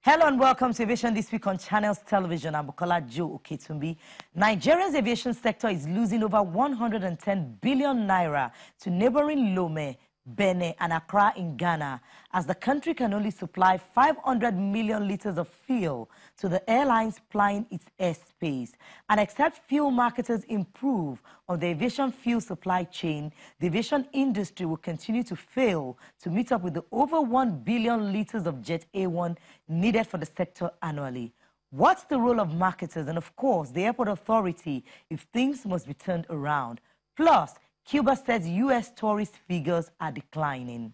Hello and welcome to Aviation This Week on Channels Television. I'm Bukola Joe Oketumbi. Nigeria's aviation sector is losing over 110 billion naira to neighboring Lome, Benin and Accra in Ghana, as the country can only supply 500 million liters of fuel to the airlines plying its airspace. And except fuel marketers improve on the aviation fuel supply chain, the aviation industry will continue to fail to meet up with the over 1 billion liters of Jet A1 needed for the sector annually. What's the role of marketers and, of course, the airport authority if things must be turned around? Plus, Cuba says U.S. tourist figures are declining.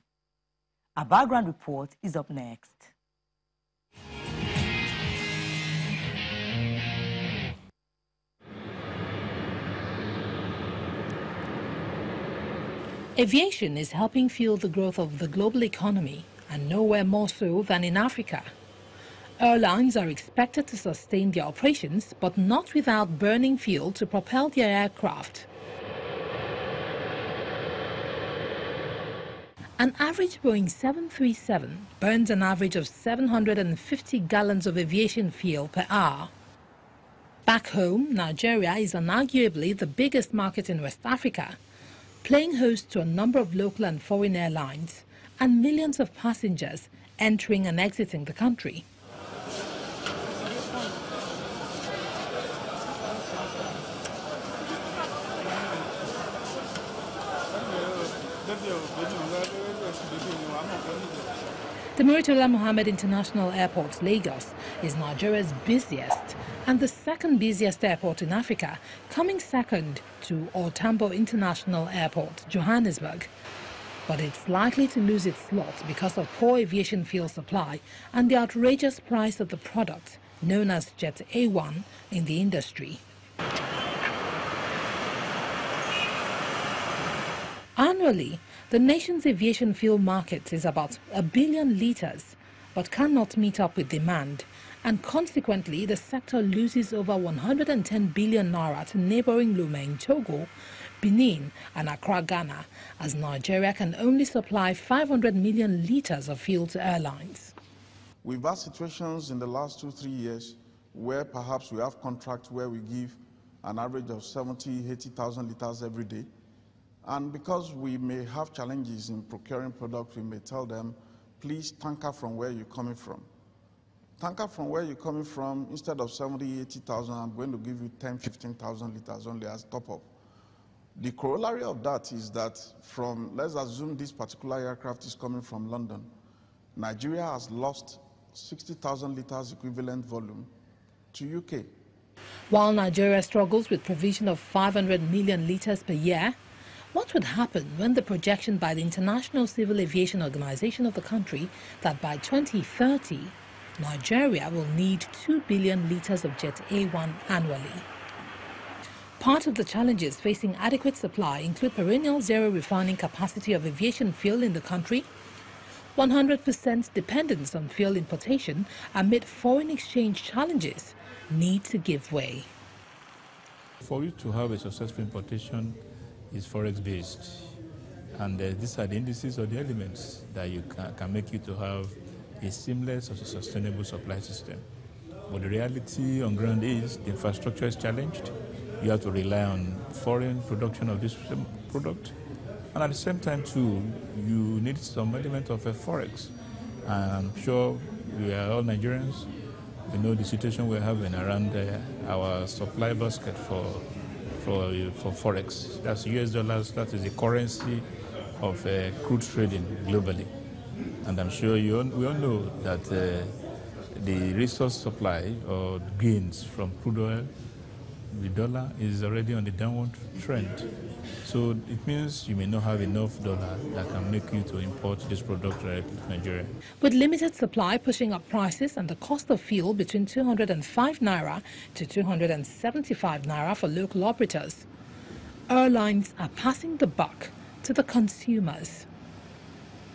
Our background report is up next. Aviation is helping fuel the growth of the global economy, and nowhere more so than in Africa. Airlines are expected to sustain their operations, but not without burning fuel to propel their aircraft. An average Boeing 737 burns an average of 750 gallons of aviation fuel per hour. Back home, Nigeria is unarguably the biggest market in West Africa, playing host to a number of local and foreign airlines and millions of passengers entering and exiting the country. The Murtala Mohammed International Airport, Lagos, is Nigeria's busiest and the second busiest airport in Africa, coming second to Tambo International Airport, Johannesburg. But it's likely to lose its slot because of poor aviation fuel supply and the outrageous price of the product known as Jet A1 in the industry. Annually, the nation's aviation fuel market is about 1 billion liters, but cannot meet up with demand, and consequently the sector loses over 110 billion naira to neighboring Lome in Togo, Benin and Accra, Ghana, as Nigeria can only supply 500 million liters of fuel to airlines. We've had situations in the last 2-3 years where perhaps we have contracts where we give an average of 70,000-80,000 liters every day. And because we may have challenges in procuring products, we may tell them, please tanker from where you're coming from. Tanker from where you're coming from, instead of 70,000-80,000, I'm going to give you 10,000-15,000 liters only as top-up. The corollary of that is that from, let's assume this particular aircraft is coming from London, Nigeria has lost 60,000 liters equivalent volume to UK. While Nigeria struggles with provision of 500 million liters per year, what would happen when the projection by the International Civil Aviation Organization of the country that by 2030, Nigeria will need 2 billion liters of Jet A1 annually? Part of the challenges facing adequate supply include perennial zero refining capacity of aviation fuel in the country, 100% dependence on fuel importation amid foreign exchange challenges need to give way. For you to have a successful importation is forex-based, and these are the indices or the elements that you can make you to have a seamless or sustainable supply system. But the reality on ground is the infrastructure is challenged. You have to rely on foreign production of this product, and at the same time too, you need some element of a forex. And I'm sure we are all Nigerians. We know the situation we're having around our supply basket for forex. That's US dollars. That is the currency of crude trading globally. And I'm sure we all know that the resource supply or gains from crude oil, the dollar, is already on the downward trend. So it means you may not have enough dollar that can make you to import this product directly to Nigeria. With limited supply pushing up prices and the cost of fuel between 205 naira to 275 naira for local operators, airlines are passing the buck to the consumers.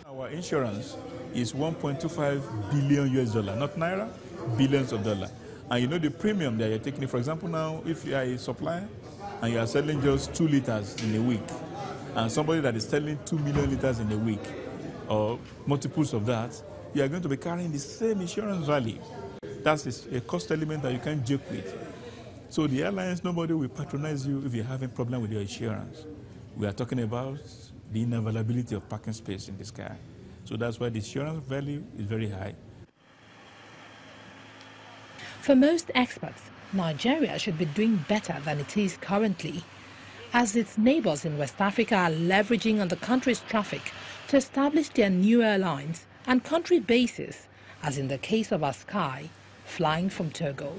Our insurance is 1.25 billion US dollar, not naira, billions of dollars. And you know the premium that you're taking. For example, now if you are a supplier and you are selling just 2 liters in a week, and somebody that is selling 2 million liters in a week, or multiples of that, you are going to be carrying the same insurance value. That's a cost element that you can't joke with. So the airlines, nobody will patronize you if you're having a problem with your insurance. We are talking about the unavailability of parking space in the sky. So that's why the insurance value is very high. For most experts, Nigeria should be doing better than it is currently, as its neighbors in West Africa are leveraging on the country's traffic to establish their new airlines and country bases, as in the case of Askai, flying from Togo.